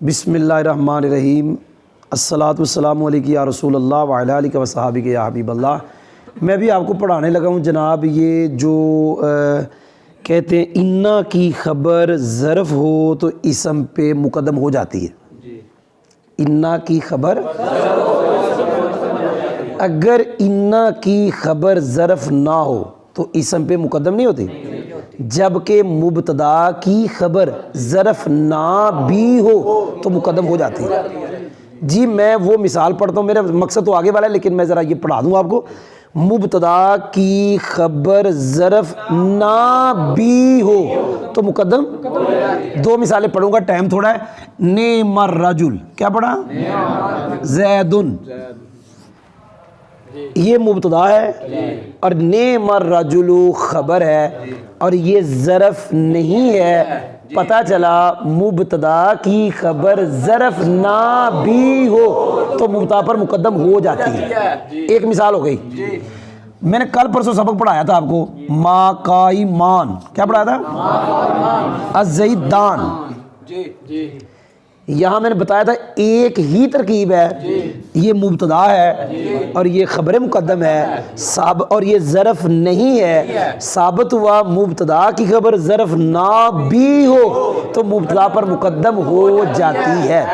بسم اللہ الرحمن الرحیم۔ الصلاۃ والسلام علیک یا رسول اللہ وعلیٰ آلہ و صحابہ یا حبیب اللہ۔ میں بھی آپ کو پڑھانے لگا ہوں جناب، یہ جو کہتے ہیں انا کی خبر ظرف ہو تو اسم پہ مقدم ہو جاتی ہے۔ انا کی خبر اگر انا کی خبر ظرف نہ ہو تو اسم پہ مقدم نہیں ہوتی، جبکہ مبتدا کی خبر ظرف نہ بھی ہو تو مقدم ہو جاتی ہے۔ جی میں وہ مثال پڑھتا ہوں، میرا مقصد تو آگے والا ہے لیکن میں ذرا یہ پڑھا دوں آپ کو۔ مبتدا کی خبر ظرف نہ بھی ہو تو مقدم، دو مثالیں پڑھوں گا، ٹائم تھوڑا ہے۔ نعم الرجل، کیا پڑھا؟ زیدن، یہ مبتدا ہے اور نعم الرجل خبر ہے اور یہ ظرف نہیں ہے۔ پتہ چلا مبتدا کی خبر ظرف نہ بھی ہو تو مبتدا پر مقدم ہو جاتی ہے۔ ایک مثال ہو گئی، میں نے کل پرسوں سبق پڑھایا تھا آپ کو، ما قائمان، کیا پڑھایا تھا؟ الزیدان۔ یہاں میں نے بتایا تھا ایک ہی ترکیب ہے، یہ مبتدا ہے اور یہ خبر مقدم ہے، اور یہ ظرف نہیں ہے۔ ثابت ہوا مبتدا کی خبر ظرف نہ بھی ہو تو مبتدا پر مقدم ہو جاتی ہے،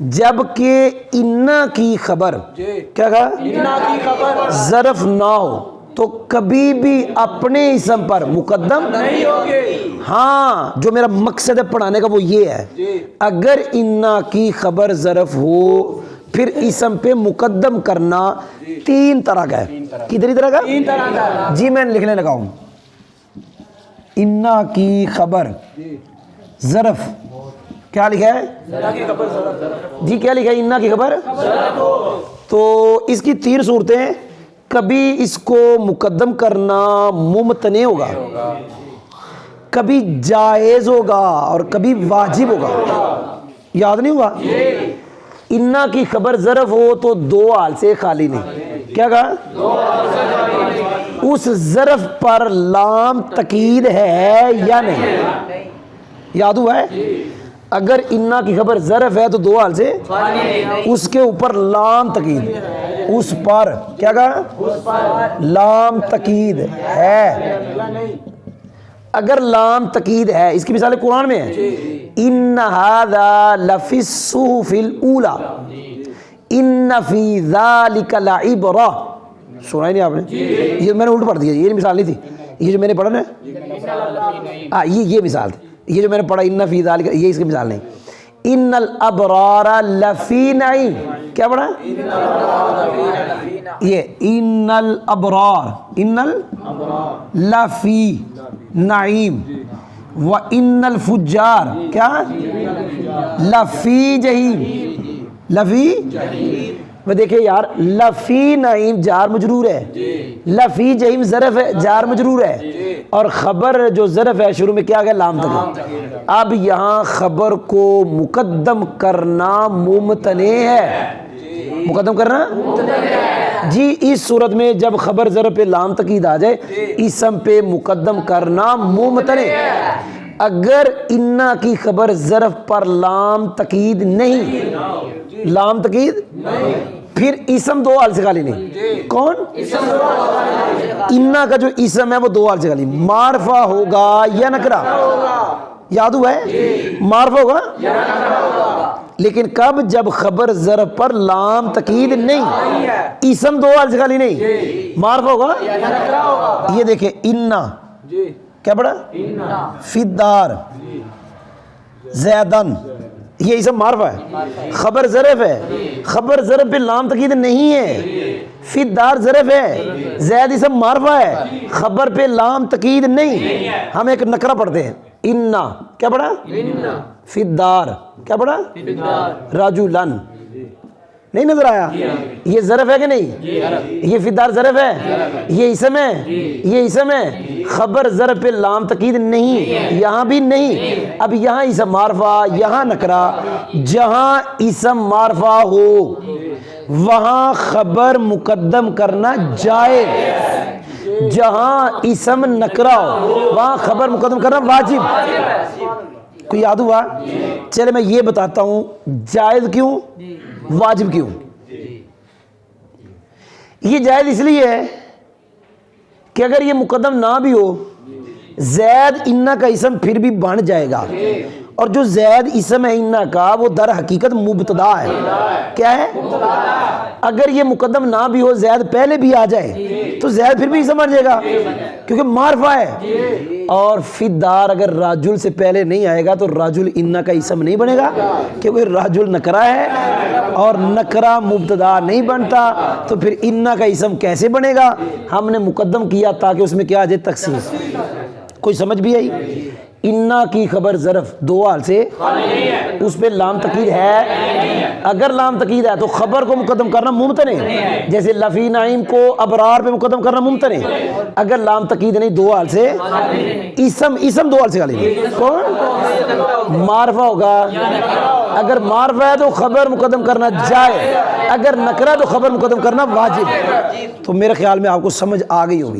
جبکہ انا کی خبر، کیا کہا؟ انا کی خبر ظرف نہ ہو تو کبھی بھی اپنے اسم پر مقدم نہیں ہوگی۔ ہاں، جو میرا مقصد ہے پڑھانے کا وہ یہ ہے، اگر انا کی خبر ظرف ہو پھر اسم پہ مقدم کرنا تین طرح کا ہے۔ کتنی طرح کا؟ تین طرح کا۔ جی میں لکھنے لگا ہوں، انا کی خبر ظرف، کیا لکھا ہے؟ جی کیا لکھا ہے؟ انا کی خبر تو اس کی تین صورتیں، کبھی اس کو مقدم کرنا ممتنع ہوگا، کبھی جائز ہوگا اور کبھی واجب ہوگا۔ یاد نہیں ہوا؟ انا کی خبر ظرف ہو تو دو حال سے خالی نہیں، کیا کہا؟ اس ظرف پر لام تقید ہے یا نہیں؟ یاد ہوا ہے؟ اگر انا کی خبر ظرف ہے تو دو حال سے، اس کے اوپر لام تقید، اس پر کیا کہا؟ لام تقید ہے۔ اگر لام تقید ہے، اس کی مثال قرآن میں ہے، ان ھذا لفی الصحف الاولی ان فی ذلک لعبرہ۔ سنا ہی نہیں آپ نے؟ یہ میں نے الٹ پڑھ دیا، یہ مثال نہیں تھی، یہ جو میں نے پڑھا نا، یہ مثال تھی، یہ جو میں نے پڑھا ان فی ذلک، یہ اس کی مثال نہیں۔ ان الابرار لفی نعیم، کیا پڑھا؟ یہ ان الابرار، ان لفی نعیم، وان الفجار، کیا؟ لفی جہیم، لفی، وہ دیکھیں یار، لفی نعیم جار مجرور ہے، لفی جہیم ظرف ہے، جار مجرور ہے، اور خبر جو ظرف ہے شروع میں کیا گیا؟ لام تک۔ اب یہاں خبر کو مقدم کرنا ممتنع ہے، مقدم کرنا جی اس صورت میں جب خبر ظرف پہ لام تقید آ جائے اسم پہ مقدم کرنا ممتنع۔ اگر انا کی خبر ظرف پر لام تقید نہیں، لام تقید پھر اسم دو حال سے خالی نہیں۔ کون؟ انا کا جو اسم ہے وہ دو حال سے خالی، معرفہ ہوگا یا نکرہ؟ یاد ہوا ہے؟ معرفہ ہوگا لیکن کب؟ جب خبر ظرف پر لام تقید نہیں، اسم دو حال سے خالی نہیں، معرفہ ہوگا۔ یہ دیکھیں انا، کیا پڑھا؟ فی الدار زیدن، یہ اسم معرفہ ہے، خبر ظرف ہے، خبر ظرف پہ لام تقید نہیں ہے، فی الدار ظرف ہے، زید اسم معرفہ ہے، خبر پہ لام تقید نہیں۔ ہم ایک نکرہ پڑھتے ہیں، انا، کیا پڑھا؟ فی الدار، کیا پڑھا؟ رجلن، نہیں نظر آیا؟ یہ ظرف ہے کہ نہیں؟ یہ فی الدار ظرف ہے، یہ اسم ہے، یہ اسم ہے، خبر ظرف پہ لام تقید نہیں، یہاں بھی نہیں۔ اب یہاں اسم معرفہ، یہاں نکرہ، جہاں اسم معرفہ ہو وہاں خبر مقدم کرنا جائز، جہاں اسم نکرہ ہو وہاں خبر مقدم کرنا واجب۔ کوئی یاد ہوا؟ چلے میں یہ بتاتا ہوں جائز کیوں واجب کیوں. یہ جائز اس لیے ہے کہ اگر یہ مقدم نہ بھی ہو زید انا کا اسم پھر بھی بن جائے گا, اور جو زید اسم ہے انا کا وہ در حقیقت مبتدا ہے. کیا ہے؟ اگر یہ مقدم نہ بھی ہو زید پہلے بھی آ جائے تو زید پھر بھی اسم بن جائے گا کیونکہ معرفہ ہے. اور فدار اگر راجل سے پہلے نہیں آئے گا تو راجل انا کا اسم نہیں بنے گا کیونکہ راجل نکرہ ہے اور نکرہ مبتدا نہیں بنتا, تو پھر انا کا اسم کیسے بنے گا؟ ہم نے مقدم کیا تاکہ اس میں کیا آ جائے تخصیص. کوئی سمجھ بھی آئی؟ انا کی خبر ظرف دو حال سے اس پہ لام تقید ہے. اگر لام تقید ہے تو خبر کو مقدم کرنا ممکن ہے, جیسے لفی نعیم کو ابرار پہ مقدم کرنا ممکن ہے. اگر لام تقید نہیں دو حال سے اسم دو حال سے کون معرفہ ہوگا. اگر معرفہ ہے تو خبر مقدم کرنا جائز, اگر نکرہ تو خبر مقدم کرنا واجب. تو میرے خیال میں آپ کو سمجھ آ گئی ہوگی.